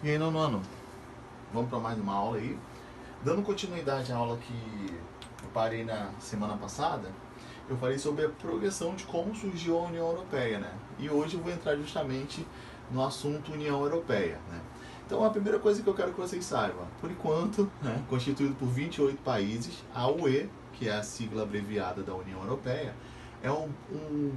E aí, nono, vamos para mais uma aula aí. Dando continuidade à aula que eu parei na semana passada, eu falei sobre a progressão de como surgiu a União Europeia, né? E hoje eu vou entrar justamente no assunto União Europeia, né? Então, a primeira coisa que eu quero que vocês saibam, por enquanto, né, constituído por 28 países, a UE, que é a sigla abreviada da União Europeia, é um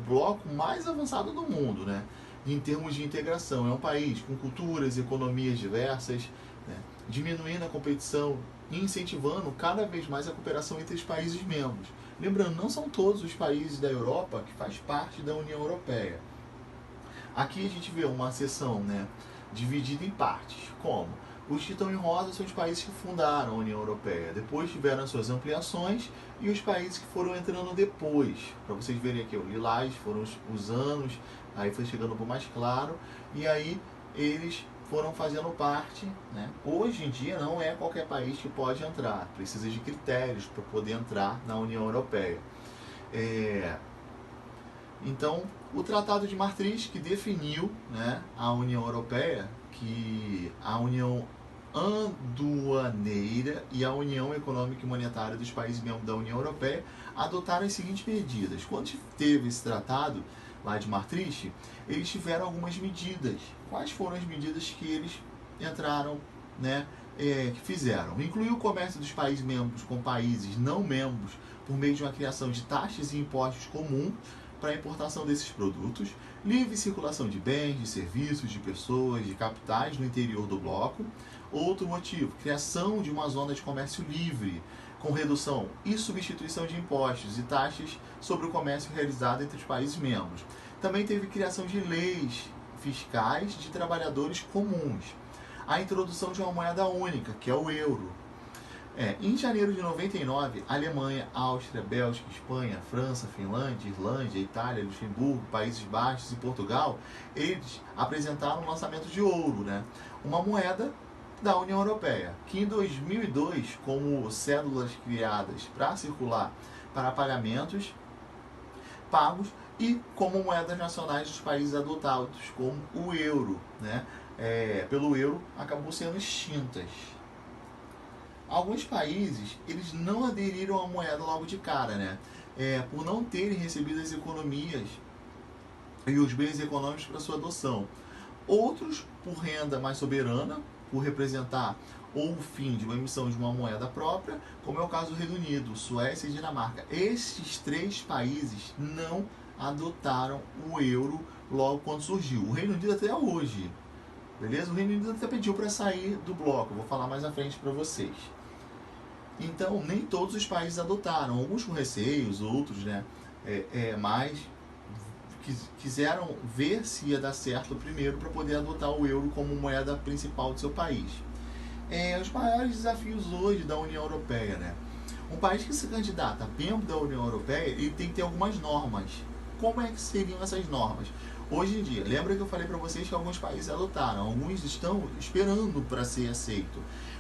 bloco mais avançado do mundo, né? Em termos de integração. É um país com culturas e economias diversas, né? Diminuindo a competição e incentivando cada vez mais a cooperação entre os países membros. Lembrando, não são todos os países da Europa que faz parte da União Europeia. Aqui a gente vê uma seção, né, dividida em partes, como os que estão em rosa são os países que fundaram a União Europeia. Depois tiveram suas ampliações e os países que foram entrando depois. Para vocês verem aqui, o lilás foram os anos, aí foi chegando para o mais claro, e aí eles foram fazendo parte, né? Hoje em dia não é qualquer país que pode entrar, precisa de critérios para poder entrar na União Europeia. Então, o Tratado de Maastricht, que definiu, né, a União Europeia, que a União Aduaneira e a União Econômica e Monetária dos países membros da União Europeia adotaram as seguintes medidas. Quando teve esse tratado lá de Maastricht, eles tiveram algumas medidas. Quais foram as medidas que eles entraram, né, que fizeram? Incluiu o comércio dos países membros com países não membros por meio de uma criação de taxas e impostos comuns para a importação desses produtos, livre circulação de bens, de serviços, de pessoas, de capitais no interior do bloco. Outro motivo, criação de uma zona de comércio livre, com redução e substituição de impostos e taxas sobre o comércio realizado entre os países membros. Também teve criação de leis fiscais de trabalhadores comuns. A introdução de uma moeda única, que é o euro. Em janeiro de 99, Alemanha, Áustria, Bélgica, Espanha, França, Finlândia, Islândia, Itália, Luxemburgo, Países Baixos e Portugal, eles apresentaram o lançamento de ouro, né? Uma moeda da União Europeia, que em 2002, como cédulas criadas para circular para pagamentos pagos e como moedas nacionais dos países adotados, como o euro, né? Pelo euro, acabou sendo extintas. Alguns países, eles não aderiram à moeda logo de cara, né? Por não terem recebido as economias e os bens econômicos para sua adoção. Outros, por renda mais soberana, por representar ou o fim de uma emissão de uma moeda própria, como é o caso do Reino Unido, Suécia e Dinamarca. Estes três países não adotaram o euro logo quando surgiu. O Reino Unido até hoje, beleza? O Reino Unido até pediu para sair do bloco, vou falar mais à frente para vocês. Então, nem todos os países adotaram, alguns com receios, outros, né, mais quiseram ver se ia dar certo primeiro para poder adotar o euro como moeda principal do seu país. Os maiores desafios hoje da União Europeia, né? Um país que se candidata a membro da União Europeia, ele tem que ter algumas normas. Como é que seriam essas normas? Hoje em dia, lembra que eu falei para vocês que alguns países adotaram, alguns estão esperando para ser aceito.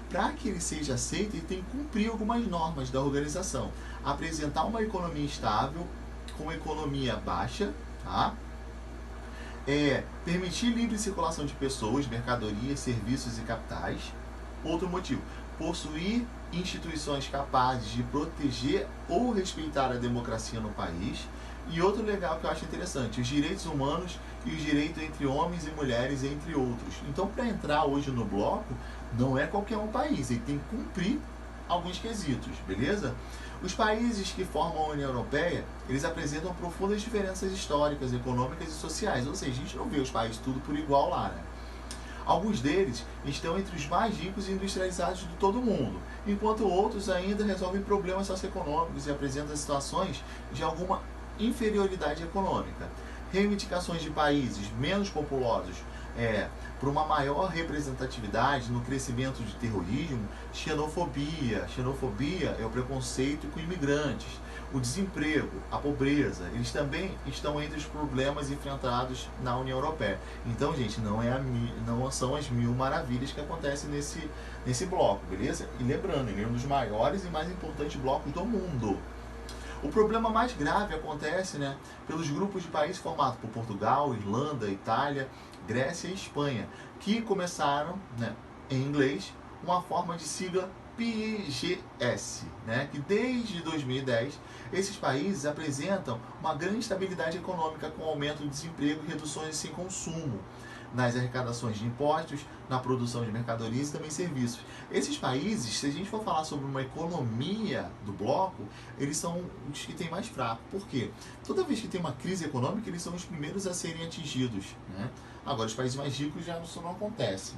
Para que ele seja aceito, ele tem que cumprir algumas normas da organização. Apresentar uma economia estável, com economia baixa, tá? Permitir livre circulação de pessoas, mercadorias, serviços e capitais. Outro motivo, possuir instituições capazes de proteger ou respeitar a democracia no país. E outro legal que eu acho interessante, os direitos humanos e os direitos entre homens e mulheres, entre outros. Então, para entrar hoje no bloco, não é qualquer um país, ele tem que cumprir alguns quesitos, beleza? Os países que formam a União Europeia, eles apresentam profundas diferenças históricas, econômicas e sociais, ou seja, a gente não vê os países tudo por igual lá, né? Alguns deles estão entre os mais ricos e industrializados de todo o mundo, enquanto outros ainda resolvem problemas socioeconômicos e apresentam situações de alguma inferioridade econômica. Reivindicações de países menos populosos por uma maior representatividade no crescimento de terrorismo, xenofobia. Xenofobia é o preconceito com imigrantes, o desemprego, a pobreza. Eles também estão entre os problemas enfrentados na União Europeia. Então, gente, não são as mil maravilhas que acontecem nesse bloco, beleza? E lembrando, ele é um dos maiores e mais importantes blocos do mundo. O problema mais grave acontece, né, pelos grupos de países formados por Portugal, Irlanda, Itália, Grécia e Espanha, que começaram, né, em inglês, uma forma de sigla PIGS, né, que desde 2010 esses países apresentam uma grande estabilidade econômica com aumento do desemprego e reduções em consumo, nas arrecadações de impostos, na produção de mercadorias e também serviços. Esses países, se a gente for falar sobre uma economia do bloco, eles são os que têm mais fraco. Por quê? Toda vez que tem uma crise econômica, eles são os primeiros a serem atingidos, né? Agora, os países mais ricos já isso não acontece.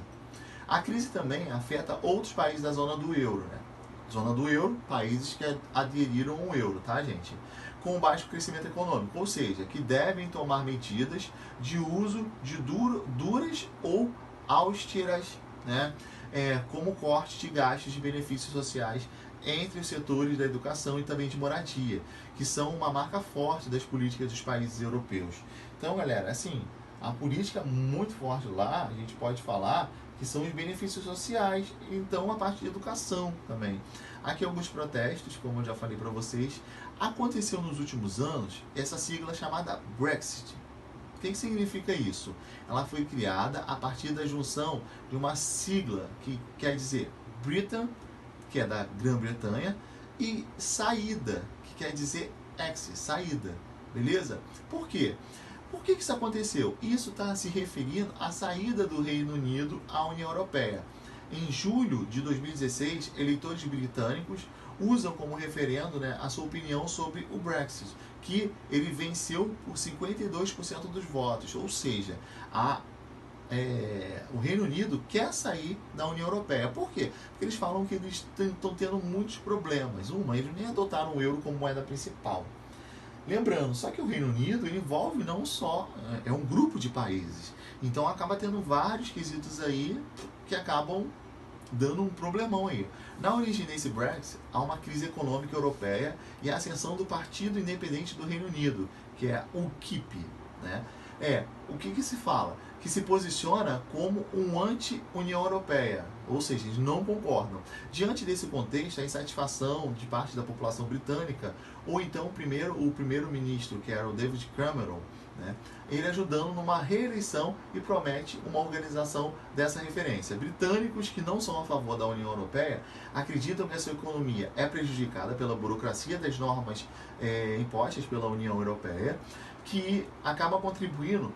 A crise também afeta outros países da zona do euro, né? Zona do euro, países que aderiram ao euro, tá, gente? Com baixo crescimento econômico, ou seja, que devem tomar medidas de uso de duras ou austeras, né? Como corte de gastos de benefícios sociais entre os setores da educação e também de moradia, que são uma marca forte das políticas dos países europeus. Então, galera, assim, a política muito forte lá, a gente pode falar que são os benefícios sociais, então a parte de educação também. Aqui alguns protestos, como eu já falei para vocês. Aconteceu nos últimos anos essa sigla chamada Brexit. O que significa isso? Ela foi criada a partir da junção de uma sigla que quer dizer Britain, que é da Grã-Bretanha, e saída, que quer dizer exit, saída. Beleza? Por quê? Por que isso aconteceu? Isso está se referindo à saída do Reino Unido à União Europeia. Em julho de 2016, eleitores britânicos usam como referendo, né, a sua opinião sobre o Brexit, que ele venceu por 52% dos votos, ou seja, o Reino Unido quer sair da União Europeia. Por quê? Porque eles falam que eles estão tendo muitos problemas. Eles nem adotaram o euro como moeda principal. Lembrando, só que o Reino Unido ele envolve não só, é um grupo de países, então acaba tendo vários quesitos aí que acabam dando um problemão aí. Na origem desse Brexit, há uma crise econômica europeia e a ascensão do Partido Independente do Reino Unido, que é o UKIP, né? O que se fala? Que se posiciona como um anti-União Europeia, ou seja, eles não concordam. Diante desse contexto, a insatisfação de parte da população britânica, ou então o primeiro-ministro, que era o David Cameron, né, ele ajudando numa reeleição e promete uma organização dessa referência. Britânicos que não são a favor da União Europeia acreditam que a sua economia é prejudicada pela burocracia das normas impostas pela União Europeia, que acaba contribuindo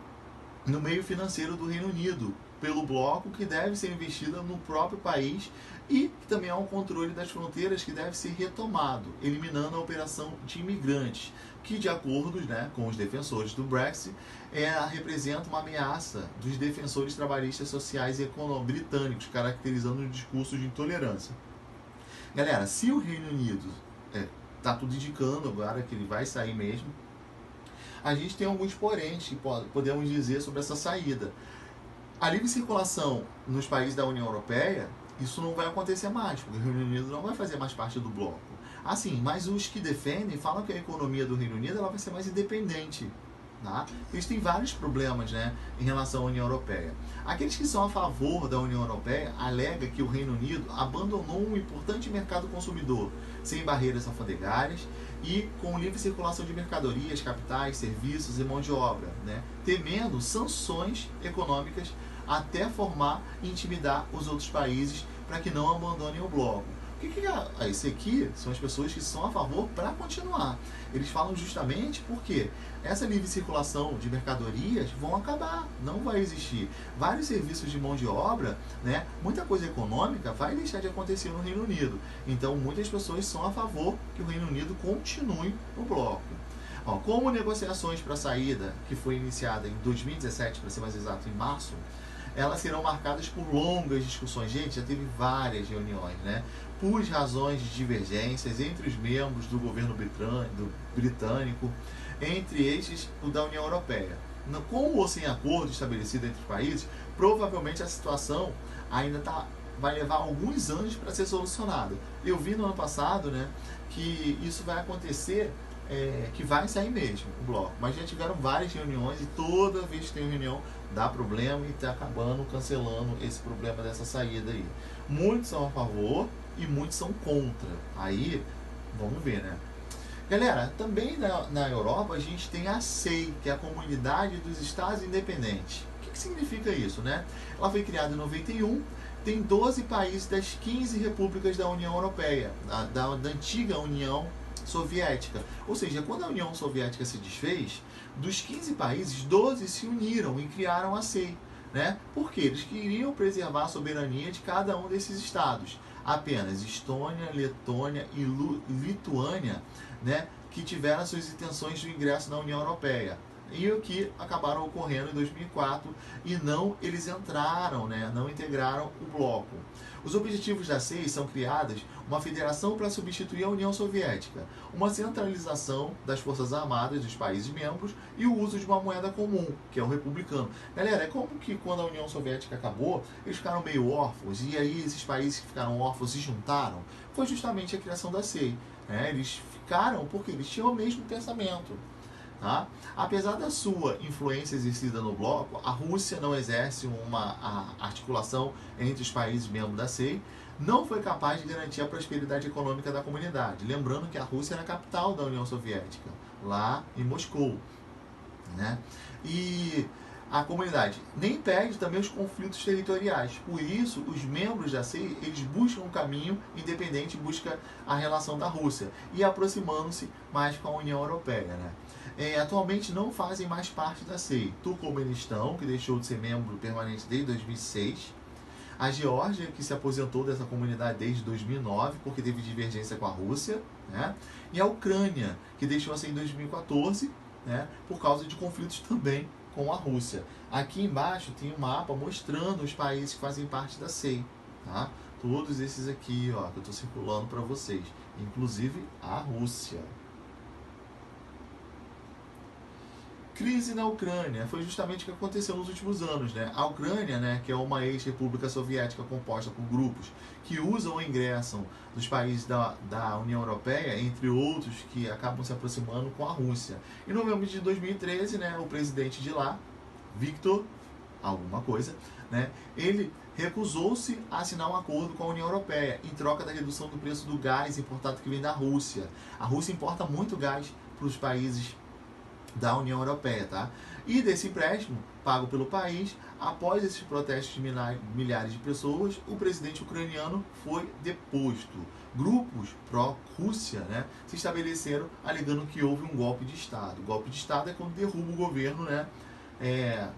no meio financeiro do Reino Unido, pelo bloco que deve ser investida no próprio país e também há um controle das fronteiras que deve ser retomado, eliminando a operação de imigrantes, que de acordo, né, com os defensores do Brexit, representa uma ameaça dos defensores trabalhistas, sociais e econômicos britânicos, caracterizando um discurso de intolerância. Galera, se o Reino Unido está tudo indicando agora que ele vai sair mesmo, a gente tem alguns poréns que podemos dizer sobre essa saída. A livre circulação nos países da União Europeia, isso não vai acontecer mais, porque o Reino Unido não vai fazer mais parte do bloco. Assim, mas os que defendem falam que a economia do Reino Unido ela vai ser mais independente. Tá? Eles têm vários problemas, né, em relação à União Europeia. Aqueles que são a favor da União Europeia alegam que o Reino Unido abandonou um importante mercado consumidor, sem barreiras alfandegárias e com livre circulação de mercadorias, capitais, serviços e mão de obra, né, temendo sanções econômicas até formar e intimidar os outros países para que não abandonem o bloco. O que é? Esse aqui são as pessoas que são a favor para continuar. Eles falam justamente porque essa livre circulação de mercadorias vão acabar, não vai existir. Vários serviços de mão de obra, né, muita coisa econômica vai deixar de acontecer no Reino Unido. Então muitas pessoas são a favor que o Reino Unido continue no bloco. Como negociações para a saída, que foi iniciada em 2017, para ser mais exato, em março, elas serão marcadas por longas discussões. Gente, já teve várias reuniões, né? Por razões de divergências entre os membros do governo britânico, entre estes o da União Europeia. Com ou sem acordo estabelecido entre os países, provavelmente a situação ainda vai levar alguns anos para ser solucionada. Eu vi no ano passado, né, que isso vai acontecer, que vai sair mesmo o bloco, mas já tiveram várias reuniões e toda vez que tem uma reunião dá problema e está acabando cancelando esse problema dessa saída aí. Muitos são a favor e muitos são contra. Aí, vamos ver, né? Galera, também na Europa a gente tem a CEI, que é a Comunidade dos Estados Independentes. O que significa isso, né? Ela foi criada em 91, tem 12 países das 15 repúblicas da União Europeia, da antiga União Soviética. Ou seja, quando a União Soviética se desfez, dos 15 países, 12 se uniram e criaram a CEI. Né? Porque eles queriam preservar a soberania de cada um desses estados. Apenas Estônia, Letônia e Lituânia, né, que tiveram suas intenções de ingresso na União Europeia. E o que acabaram ocorrendo em 2004 e não eles entraram, né, não integraram o bloco. Os objetivos da CEI são criadas uma federação para substituir a União Soviética, uma centralização das forças armadas dos países membros e o uso de uma moeda comum, que é o republicano. Galera, é como que quando a União Soviética acabou, eles ficaram meio órfãos, e aí esses países que ficaram órfãos se juntaram. Foi justamente a criação da CEI. Né? Eles ficaram porque eles tinham o mesmo pensamento. Tá? Apesar da sua influência exercida no bloco, a Rússia não exerce uma articulação entre os países membros da CEI, não foi capaz de garantir a prosperidade econômica da comunidade. Lembrando que a Rússia era a capital da União Soviética, lá em Moscou. Né? E a comunidade nem impede também os conflitos territoriais. Por isso, os membros da CEI, eles buscam um caminho independente, busca a relação da Rússia e aproximando-se mais com a União Europeia. Né? Atualmente não fazem mais parte da CEI. Turcomenistão, que deixou de ser membro permanente desde 2006. A Geórgia, que se aposentou dessa comunidade desde 2009, porque teve divergência com a Rússia. Né? E a Ucrânia, que deixou a CEI em 2014, né? Por causa de conflitos também com a Rússia. Aqui embaixo tem um mapa mostrando os países que fazem parte da CEI. Tá? Todos esses aqui, ó, que eu estou circulando para vocês. Inclusive a Rússia. Crise na Ucrânia foi justamente o que aconteceu nos últimos anos. Né? A Ucrânia, né, que é uma ex-república soviética composta por grupos que usam ou ingressam dos países da União Europeia, entre outros que acabam se aproximando com a Rússia. Em novembro de 2013, né, o presidente de lá, Viktor, alguma coisa, né, ele recusou-se a assinar um acordo com a União Europeia em troca da redução do preço do gás importado que vem da Rússia. A Rússia importa muito gás para os países da União Europeia, tá? E desse empréstimo pago pelo país, após esses protestos de milhares de pessoas, o presidente ucraniano foi deposto. Grupos pró-Rússia, né, se estabeleceram alegando que houve um golpe de Estado. O golpe de Estado é quando derruba o governo, né,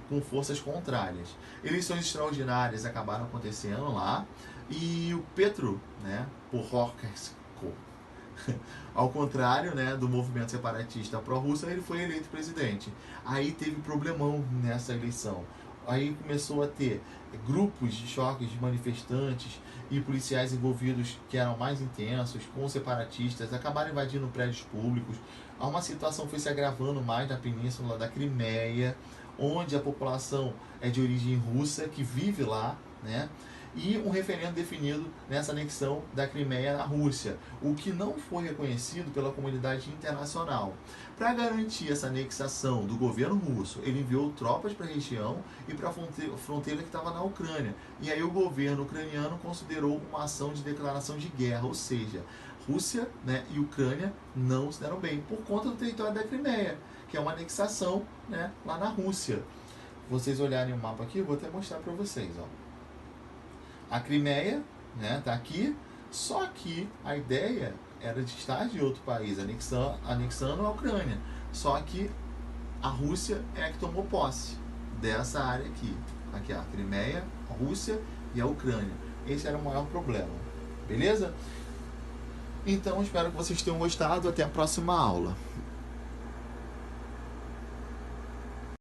com forças contrárias. Eleições extraordinárias acabaram acontecendo lá e o Petro, né, Poroshenko, ao contrário, né, do movimento separatista pró-Rússia, ele foi eleito presidente. Aí teve problemão nessa eleição. Aí começou a ter grupos de choques de manifestantes e policiais envolvidos que eram mais intensos, com separatistas, acabaram invadindo prédios públicos. Uma situação foi se agravando mais na península da Crimeia, onde a população é de origem russa, que vive lá, né? E um referendo definido nessa anexão da Crimeia à Rússia, o que não foi reconhecido pela comunidade internacional. Para garantir essa anexação do governo russo, ele enviou tropas para a região e para a fronteira que estava na Ucrânia. E aí o governo ucraniano considerou uma ação de declaração de guerra, ou seja, Rússia, né, e Ucrânia não se deram bem por conta do território da Crimeia, que é uma anexação, né, lá na Rússia. Se vocês olharem o mapa aqui, eu vou até mostrar para vocês, ó. A Crimeia, né, tá aqui, só que a ideia era de estar de outro país, anexando a Ucrânia. Só que a Rússia é a que tomou posse dessa área aqui. Aqui, a Crimeia, a Rússia e a Ucrânia. Esse era o maior problema. Beleza? Então, espero que vocês tenham gostado. Até a próxima aula.